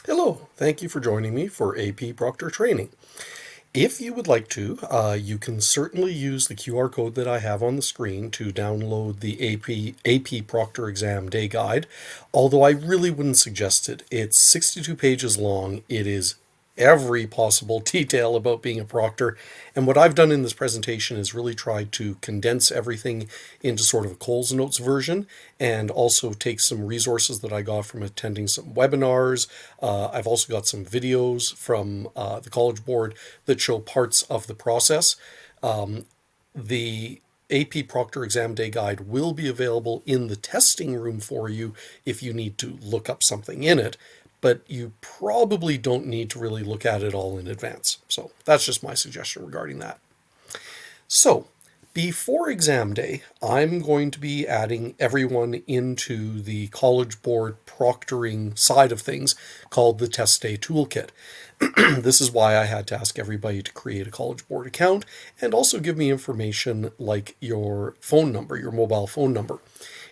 Hello, thank you for joining me for AP Proctor Training. If you would like to, you can certainly use the QR code that I have on the screen to download the AP Proctor Exam Day Guide, although I really wouldn't suggest it. It's 62 pages long. It is every possible detail about being a proctor. And what I've done in this presentation is really tried to condense everything into sort of a Coles Notes version and also take some resources that I got from attending some webinars. I've also got some videos from the College Board that show parts of the process. The AP Proctor Exam Day Guide will be available in the testing room for you if you need to look up something in it, but you probably don't need to really look at it all in advance. So that's just my suggestion regarding that. So before exam day, I'm going to be adding everyone into the College Board proctoring side of things called the Test Day Toolkit. This is why I had to ask everybody to create a College Board account and also give me information like your phone number, your mobile phone number.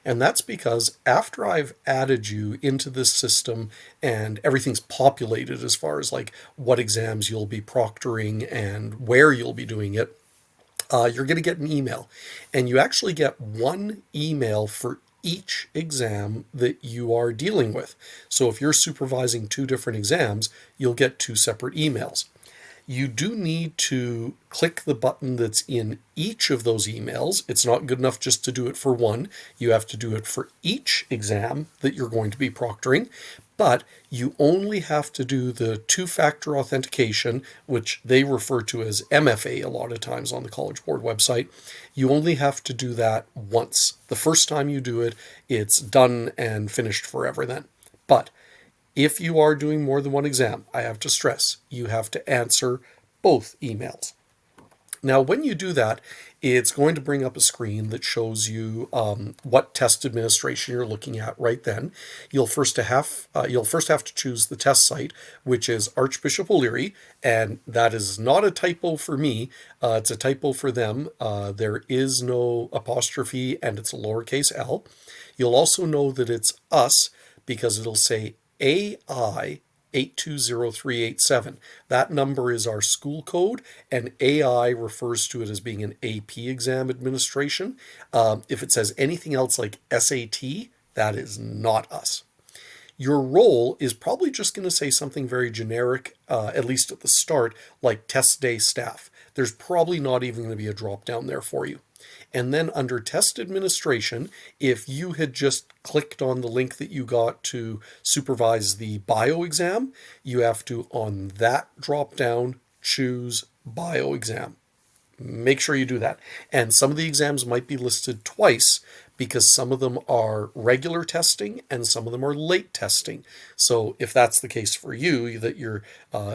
And that's because after I've added you into this system and everything's populated as far as like what exams you'll be proctoring and where you'll be doing it, you're going to get an email. And you actually get one email for each exam that you are dealing with. So if you're supervising two different exams, you'll get two separate emails. You do need to click the button that's in each of those emails. It's not good enough just to do it for one. You have to do it for each exam that you're going to be proctoring. But you only have to do the two-factor authentication, which they refer to as MFA a lot of times on the College Board website. You only have to do that once. The first time you do it, it's done and finished forever then. But if you are doing more than one exam, I have to stress, you have to answer both emails. Now, when you do that, it's going to bring up a screen that shows you what test administration you're looking at right then. You'll first have to choose the test site, which is Archbishop O'Leary, and that is not a typo for me. It's a typo for them. There is no apostrophe, and it's a lowercase l. You'll also know that it's us because it'll say AI 820387. That number is our school code, and AI refers to it as being an AP exam administration. If it says anything else like SAT, that is not us. Your role is probably just going to say something very generic, at least at the start, like test day staff. There's probably not even going to be a drop down there for you. And then under test administration, if you had just clicked on the link that you got to supervise the bio exam, you have to, on that drop down, choose bio exam. Make sure you do that. And some of the exams might be listed twice because some of them are regular testing and some of them are late testing. So if that's the case for you, that you're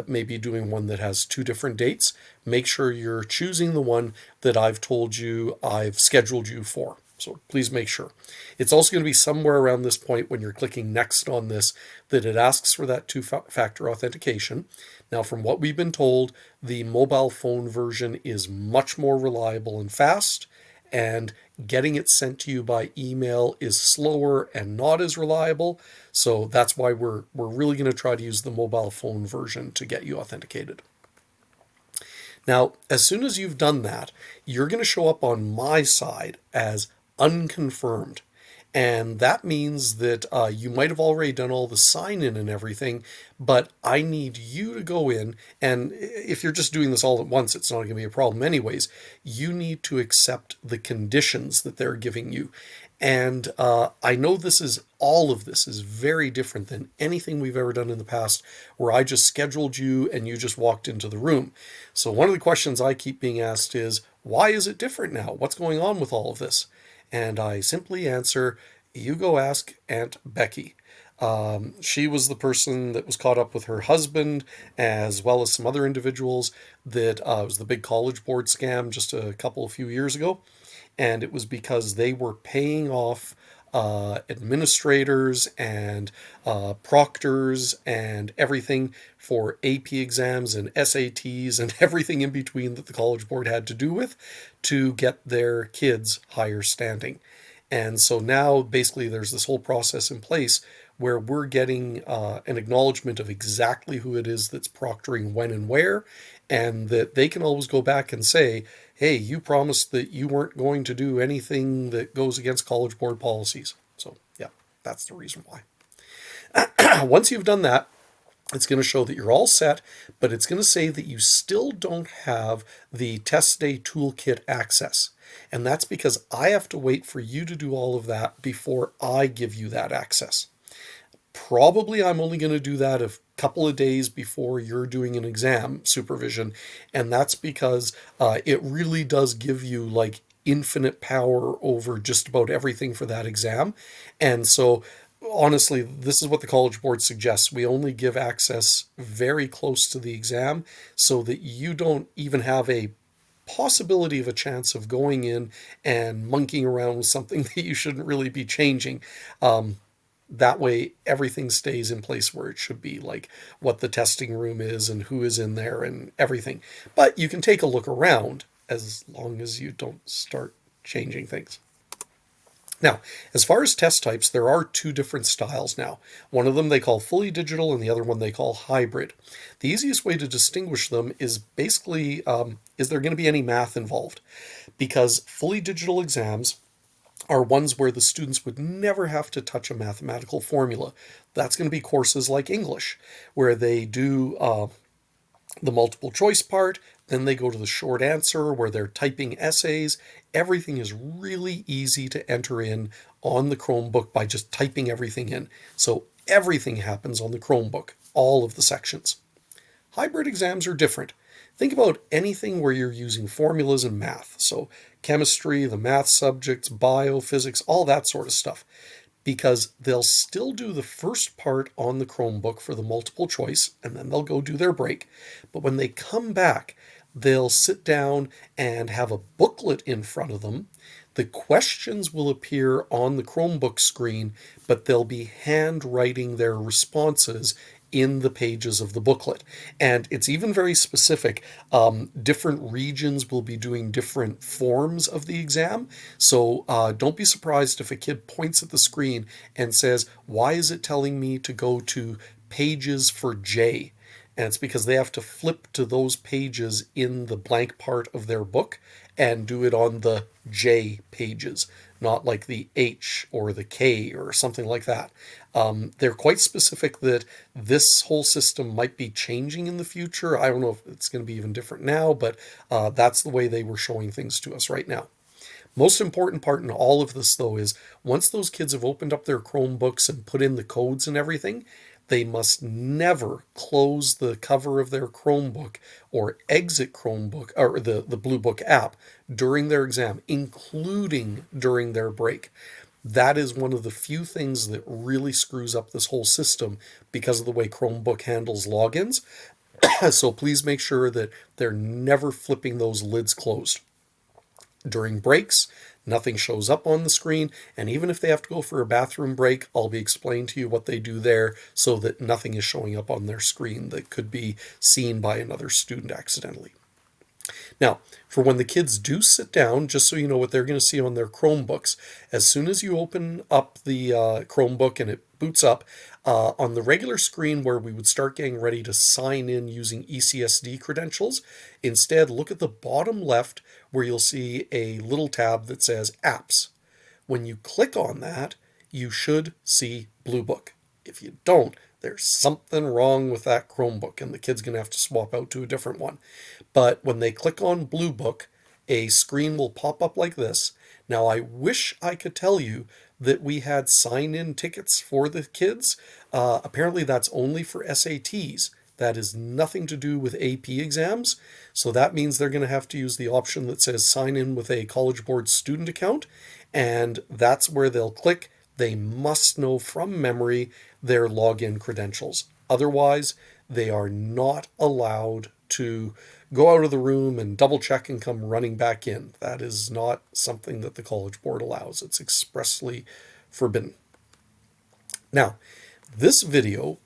maybe doing one that has two different dates, make sure you're choosing the one that I've told you I've scheduled you for. So please make sure. It's also going to be somewhere around this point when you're clicking next on this that it asks for that two-factor authentication. Now, from what we've been told, the mobile phone version is much more reliable and fast, and getting it sent to you by email is slower and not as reliable. So that's why we're really going to try to use the mobile phone version to get you authenticated. Now, as soon as you've done that, you're going to show up on my side as unconfirmed. And that means that you might have already done all the sign-in and everything, but I need you to go in, and if you're just doing this all at once, it's not going to be a problem anyways. You need to accept the conditions that they're giving you. And I know all of this is very different than anything we've ever done in the past, where I just scheduled you and you just walked into the room. So one of the questions I keep being asked is, why is it different now? What's going on with all of this? And I simply answer, you go ask Aunt Becky. She was the person that was caught up with her husband, as well as some other individuals that was the big College Board scam just a few years ago. And it was because they were paying off administrators and proctors and everything for AP exams and SATs and everything in between that the College Board had to do with to get their kids higher standing. And so now basically there's this whole process in place where we're getting an acknowledgement of exactly who it is that's proctoring when and where, and that they can always go back and say, hey, you promised that you weren't going to do anything that goes against College Board policies. So, yeah, that's the reason why. Once you've done that, it's going to show that you're all set, but it's going to say that you still don't have the test day toolkit access. And that's because I have to wait for you to do all of that before I give you that access. Probably I'm only going to do that a couple of days before you're doing an exam supervision. And that's because it really does give you like infinite power over just about everything for that exam. And so honestly, this is what the College Board suggests. We only give access very close to the exam so that you don't even have a possibility of a chance of going in and monkeying around with something that you shouldn't really be changing. That way, everything stays in place where it should be, like what the testing room is and who is in there and everything. But you can take a look around as long as you don't start changing things. Now, as far as test types, there are two different styles now. One of them they call fully digital and the other one they call hybrid. The easiest way to distinguish them is basically, is there going to be any math involved? Because fully digital exams are ones where the students would never have to touch a mathematical formula. That's going to be courses like English, where they do the multiple choice part, then they go to the short answer where they're typing essays. Everything is really easy to enter in on the Chromebook by just typing everything in. So everything happens on the Chromebook, all of the sections. Hybrid exams are different. Think about anything where you're using formulas and math. So chemistry, the math subjects, bio, physics, all that sort of stuff. Because they'll still do the first part on the Chromebook for the multiple choice, and then they'll go do their break. But when they come back, they'll sit down and have a booklet in front of them. The questions will appear on the Chromebook screen, but they'll be handwriting their responses in the pages of the booklet. And it's even very specific. Different regions will be doing different forms of the exam. So don't be surprised if a kid points at the screen and says, why is it telling me to go to pages for J? And it's because they have to flip to those pages in the blank part of their book and do it on the J pages, not like the H or the K or something like that. They're quite specific that this whole system might be changing in the future. I don't know if it's going to be even different now, but that's the way they were showing things to us right now. Most important part in all of this, though, is once those kids have opened up their Chromebooks and put in the codes and everything, they must never close the cover of their Chromebook or exit Chromebook or the Blue Book app during their exam, including during their break. That is one of the few things that really screws up this whole system because of the way Chromebook handles logins. So please make sure that they're never flipping those lids closed. During breaks, nothing shows up on the screen, and even if they have to go for a bathroom break, I'll be explaining to you what they do there so that nothing is showing up on their screen that could be seen by another student accidentally. Now, for when the kids do sit down, just so you know what they're going to see on their Chromebooks, as soon as you open up the Chromebook and it boots up, on the regular screen where we would start getting ready to sign in using ECSD credentials, instead look at the bottom left where you'll see a little tab that says Apps. When you click on that, you should see Blue Book. If you don't, there's something wrong with that Chromebook and the kid's going to have to swap out to a different one. But when they click on Blue Book, a screen will pop up like this. Now, I wish I could tell you that we had sign-in tickets for the kids. Apparently, that's only for SATs. That is nothing to do with AP exams. So that means they're going to have to use the option that says sign in with a College Board student account. And that's where they'll click. They must know from memory their login credentials. Otherwise, they are not allowed to go out of the room and double check and come running back in. That is not something that the College Board allows. It's expressly forbidden. Now, this video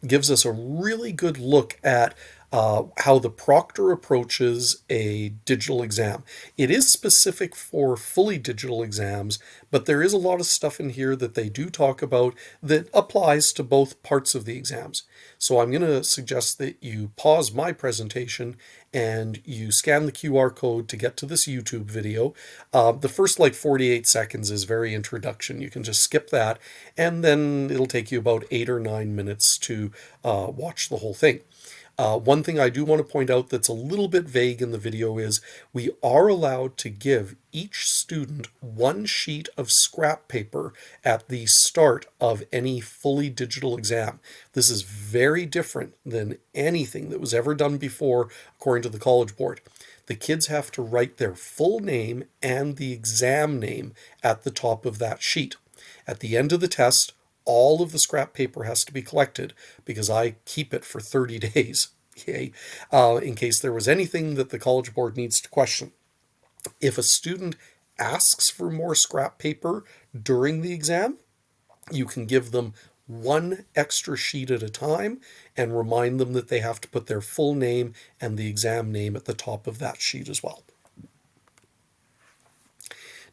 gives us a really good look at how the proctor approaches a digital exam. It is specific for fully digital exams, but there is a lot of stuff in here that they do talk about that applies to both parts of the exams. So I'm going to suggest that you pause my presentation and you scan the QR code to get to this YouTube video. The first like 48 seconds is very introduction. You can just skip that, and then it'll take you about 8 or 9 minutes to watch the whole thing. One thing I do want to point out that's a little bit vague in the video is we are allowed to give each student one sheet of scrap paper at the start of any fully digital exam. This is very different than anything that was ever done before, according to the College Board. The kids have to write their full name and the exam name at the top of that sheet. At the end of the test, all of the scrap paper has to be collected because I keep it for 30 days, okay, in case there was anything that the College Board needs to question. If a student asks for more scrap paper during the exam, you can give them one extra sheet at a time and remind them that they have to put their full name and the exam name at the top of that sheet as well.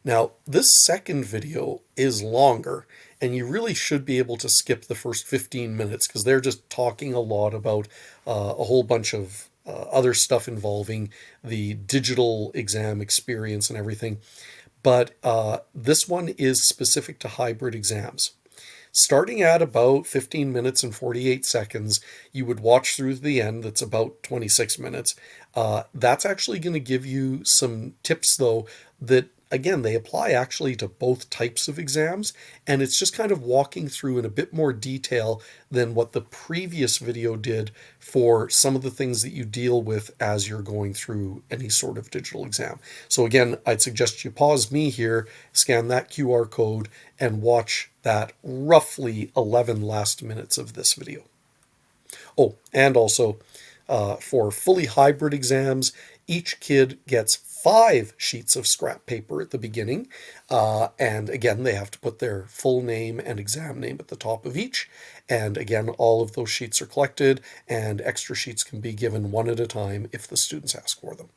Now, this second video is longer, and you really should be able to skip the first 15 minutes because they're just talking a lot about a whole bunch of other stuff involving the digital exam experience and everything. But this one is specific to hybrid exams. Starting at about 15 minutes and 48 seconds, you would watch through to the end. That's about 26 minutes. That's actually going to give you some tips, though, that again, they apply actually to both types of exams, and it's just kind of walking through in a bit more detail than what the previous video did for some of the things that you deal with as you're going through any sort of digital exam. So again, I'd suggest you pause me here, scan that QR code, and watch that roughly 11 last minutes of this video. Oh, and also for fully hybrid exams, each kid gets 5 sheets of scrap paper at the beginning. And again, they have to put their full name and exam name at the top of each. And again, all of those sheets are collected, and extra sheets can be given one at a time if the students ask for them.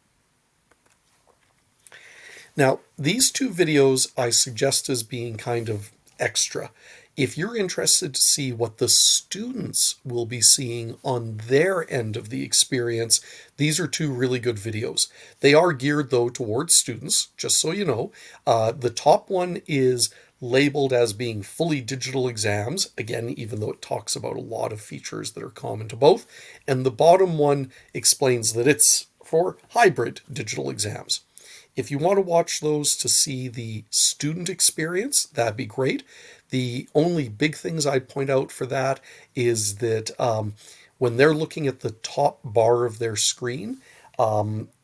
Now, these 2 videos I suggest as being kind of extra. If you're interested to see what the students will be seeing on their end of the experience, these are 2 really good videos. They are geared, though, towards students, just so you know. The top one is labeled as being fully digital exams, again, even though it talks about a lot of features that are common to both. And the bottom one explains that it's for hybrid digital exams. If you want to watch those to see the student experience, that'd be great. The only big things I'd point out for that is that when they're looking at the top bar of their screen,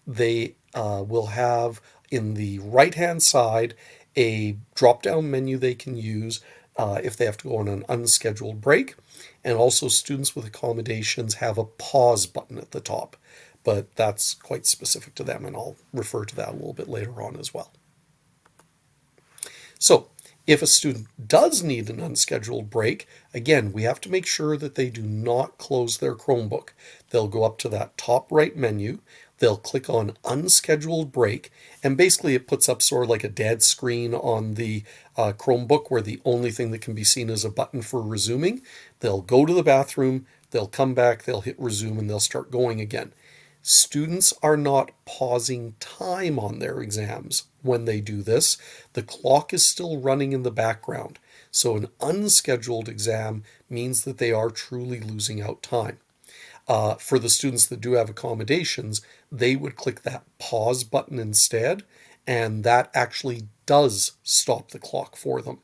they will have in the right-hand side a drop-down menu they can use if they have to go on an unscheduled break. And also students with accommodations have a pause button at the top. But that's quite specific to them, and I'll refer to that a little bit later on as well. So, if a student does need an unscheduled break, again, we have to make sure that they do not close their Chromebook. They'll go up to that top right menu, they'll click on unscheduled break, and basically it puts up sort of like a dead screen on the Chromebook where the only thing that can be seen is a button for resuming. They'll go to the bathroom, they'll come back, they'll hit resume, and they'll start going again. Students are not pausing time on their exams when they do this. The clock is still running in the background. So an unscheduled exam means that they are truly losing out time. For the students that do have accommodations, they would click that pause button instead, and that actually does stop the clock for them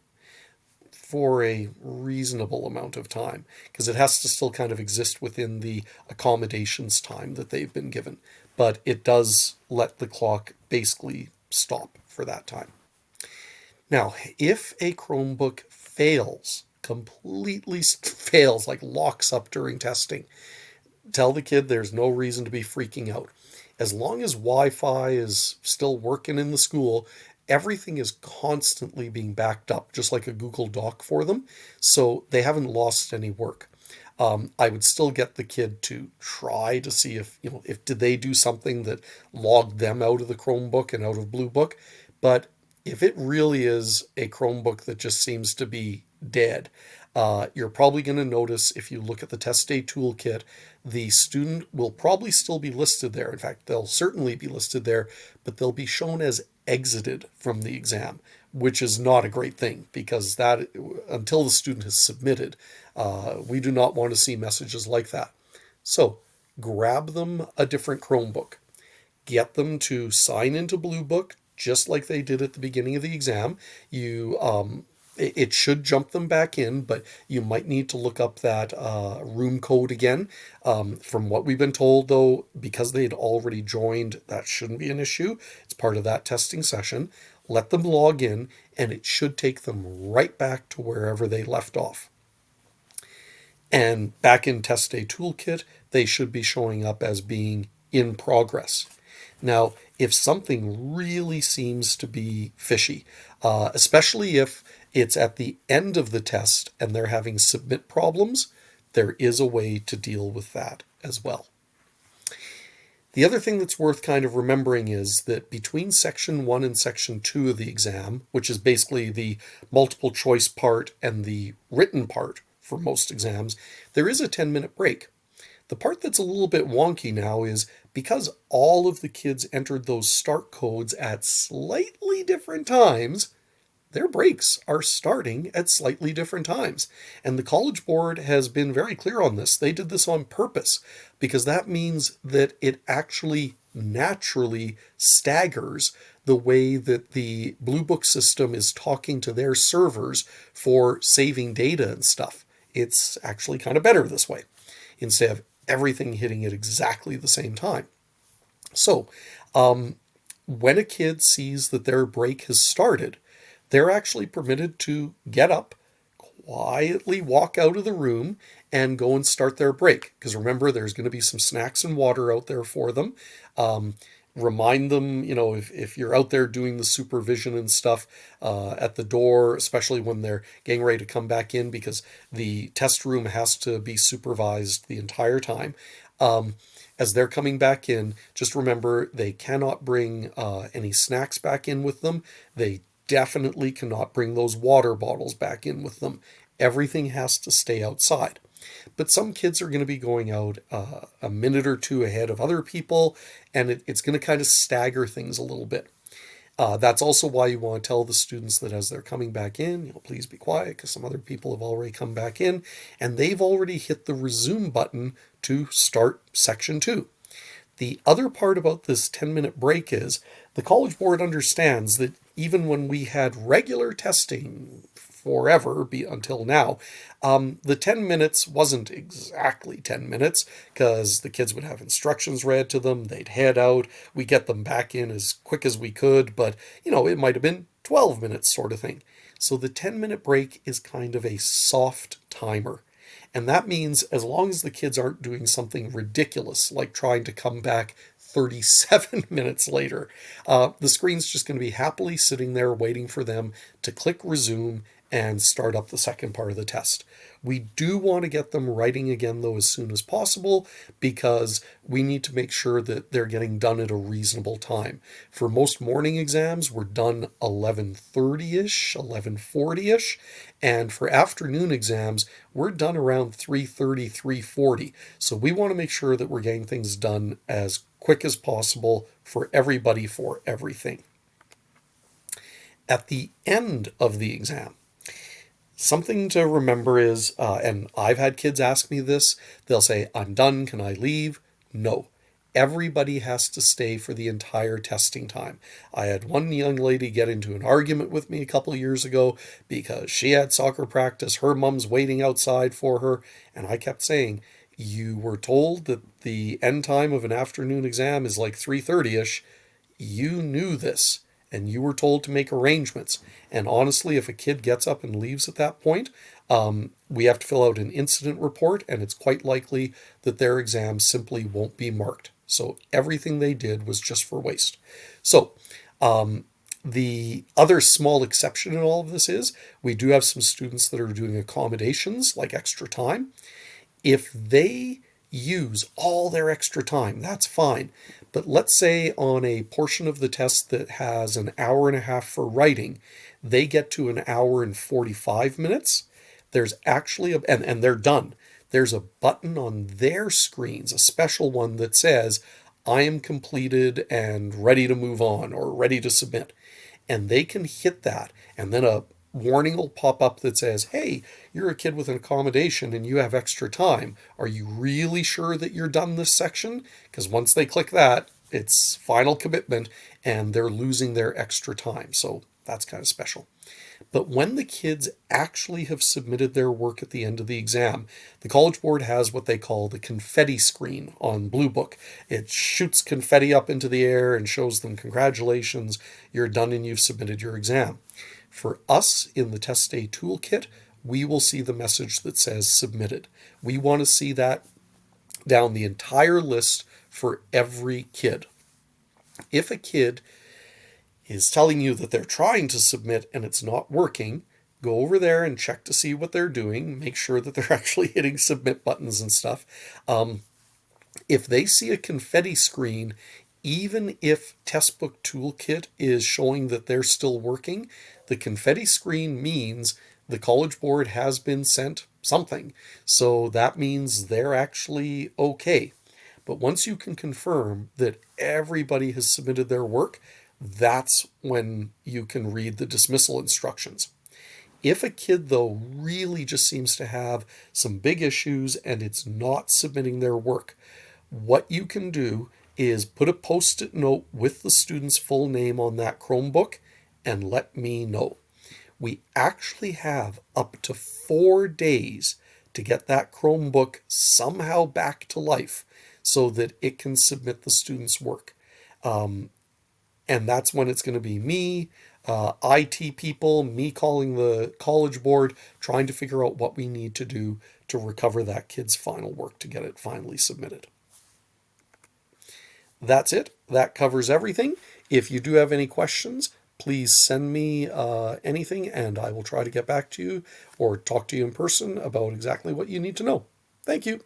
for a reasonable amount of time, because it has to still kind of exist within the accommodations time that they've been given. But it does let the clock basically stop for that time. Now, if a Chromebook fails, completely fails, like locks up during testing, tell the kid there's no reason to be freaking out. As long as Wi-Fi is still working in the school, everything is constantly being backed up, just like a Google Doc for them, so they haven't lost any work. I would still get the kid to try to see if, if did they do something that logged them out of the Chromebook and out of Blue Book. But if it really is a Chromebook that just seems to be dead, you're probably going to notice if you look at the test day toolkit, the student will probably still be listed there. In fact, they'll certainly be listed there, but they'll be shown as exited from the exam, which is not a great thing because that until the student has submitted, we do not want to see messages like that. So grab them a different Chromebook, get them to sign into Blue Book just like they did at the beginning of the exam. It should jump them back in, but you might need to look up that room code again. From what we've been told, though, because they'd already joined, that shouldn't be an issue. It's part of that testing session. Let them log in, and it should take them right back to wherever they left off. And back in Test Day Toolkit, they should be showing up as being in progress. Now, if something really seems to be fishy, especially if it's at the end of the test and they're having submit problems, there is a way to deal with that as well. The other thing that's worth kind of remembering is that between section 1 and section 2 of the exam, which is basically the multiple choice part and the written part for most exams, there is a 10-minute break. The part that's a little bit wonky now is because all of the kids entered those start codes at slightly different times, their breaks are starting at slightly different times. And the College Board has been very clear on this. They did this on purpose because that means that it actually naturally staggers the way that the Blue Book system is talking to their servers for saving data and stuff. It's actually kind of better this way, instead of everything hitting at exactly the same time. So, when a kid sees that their break has started, they're actually permitted to get up, quietly walk out of the room, and go and start their break. Because remember, there's going to be some snacks and water out there for them. Remind them, if you're out there doing the supervision and stuff at the door, especially when they're getting ready to come back in, because the test room has to be supervised the entire time. As they're coming back in, just remember they cannot bring any snacks back in with them. They definitely cannot bring those water bottles back in with them. Everything has to stay outside. But some kids are going to be going out a minute or two ahead of other people, and it's going to kind of stagger things a little bit. That's also why you want to tell the students that as they're coming back in, please be quiet because some other people have already come back in, and they've already hit the resume button to start section 2. The other part about this 10-minute break is the College Board understands that even when we had regular testing forever until now, the 10 minutes wasn't exactly 10 minutes because the kids would have instructions read to them, they'd head out, we get them back in as quick as we could, but it might have been 12 minutes sort of thing. So the 10-minute break is kind of a soft timer. And that means as long as the kids aren't doing something ridiculous, like trying to come back 37 minutes later, the screen's just going to be happily sitting there waiting for them to click resume and start up the second part of the test. We do want to get them writing again, though, as soon as possible because we need to make sure that they're getting done at a reasonable time. For most morning exams, we're done 11:30-ish, 11:40-ish, and for afternoon exams, we're done around 3:30, 3:40. So we want to make sure that we're getting things done as quick as possible for everybody for everything. At the end of the exam, something to remember is, and I've had kids ask me this, they'll say, I'm done, can I leave? No. Everybody has to stay for the entire testing time. I had one young lady get into an argument with me a couple of years ago because she had soccer practice, her mom's waiting outside for her, and I kept saying, you were told that the end time of an afternoon exam is like 3:30-ish. You knew this. And you were told to make arrangements. And honestly, if a kid gets up and leaves at that point, we have to fill out an incident report, and it's quite likely that their exam simply won't be marked. So everything they did was just for waste. So the other small exception in all of this is we do have some students that are doing accommodations, like extra time. If they use all their extra time, that's fine. But let's say on a portion of the test that has an hour and a half for writing, they get to an hour and 45 minutes. There's actually and they're done. There's a button on their screens, a special one that says, I am completed and ready to move on or ready to submit. And they can hit that, and then a warning will pop up that says, hey, you're a kid with an accommodation and you have extra time. Are you really sure that you're done this section? Because once they click that, it's final commitment and they're losing their extra time. So that's kind of special. But when the kids actually have submitted their work at the end of the exam, the College Board has what they call the confetti screen on Blue Book. It shoots confetti up into the air and shows them, congratulations, you're done and you've submitted your exam. For us in the Test Day Toolkit, we will see the message that says submitted. We want to see that down the entire list for every kid. If a kid is telling you that they're trying to submit and it's not working, go over there and check to see what they're doing. Make sure that they're actually hitting submit buttons and stuff. If they see a confetti screen, even if Testbook Toolkit is showing that they're still working, the confetti screen means the College Board has been sent something. So that means they're actually okay. But once you can confirm that everybody has submitted their work, that's when you can read the dismissal instructions. If a kid, though, really just seems to have some big issues and it's not submitting their work, what you can do is put a post-it note with the student's full name on that Chromebook and let me know. We actually have up to 4 days to get that Chromebook somehow back to life so that it can submit the student's work. And that's when it's going to be me, IT people, me calling the College Board, trying to figure out what we need to do to recover that kid's final work to get it finally submitted. That's it. That covers everything. If you do have any questions, please send me anything and I will try to get back to you or talk to you in person about exactly what you need to know. Thank you.